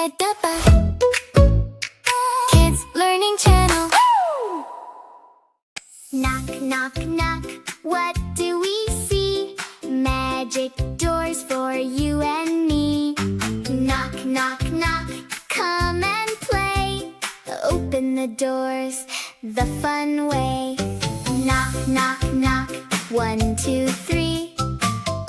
EduBag Kids Learning Channel. Knock, knock, knock, what do we see? Magic doors for you and me. Knock, knock, knock, come and play. Open the doors the fun way. Knock, knock, knock, 1, 2, 3.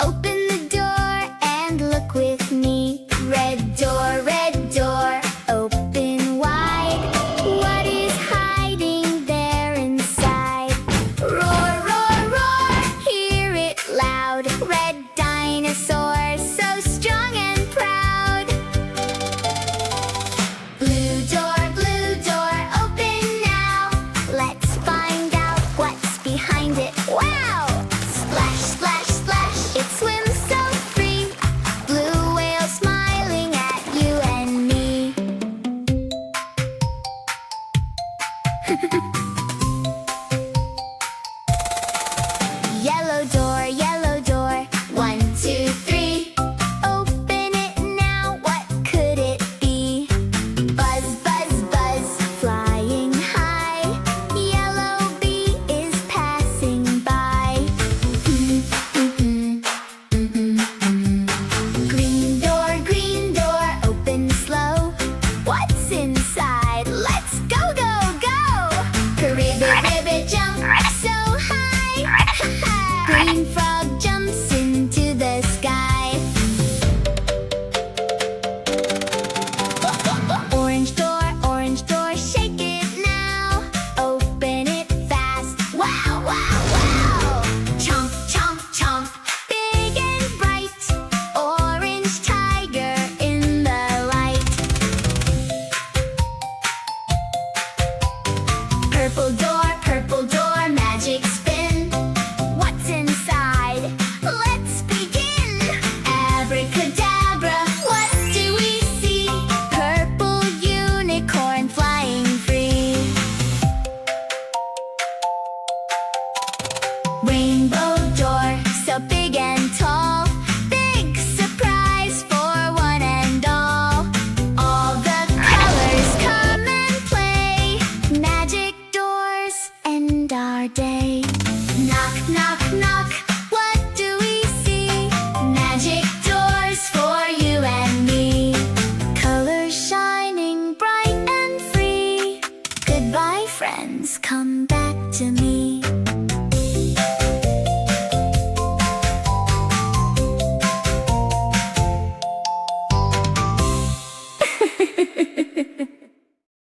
Open the door and look with me. Red door, open wide. What is hiding there inside? Roar, roar, roar, hear it loud. Red dinosaur, so strong and proud. Blue door, open now. Let's find out what's behind it. Wow! Splash, splash, splash, it swims so free. Blue whale smiling at you and me. Yellow door, 1, 2, 3. Open it now, what could it be? Buzz, buzz, buzz, flying high. Yellow bee is passing by. Green door, open slow. What's inside? Let's go, go, go! Ribbit, jump so high. Green frog jumps into the sky. Orange door, shake it now. Open it fast. Wow, wow, wow! Chomp, chomp, chomp, big and bright. Orange tiger in the light. Purple door, magic spin. What's inside? Let's begin. Abracadabra, what do we see? Purple unicorn flying free. Rainbow door, so big and tall. Big surprise for one and all. All the colors come and play. Magic doors end our day. Knock, knock, knock, what do we see? Magic doors for you and me. Colors shining bright and free. Goodbye, friends, come back to me.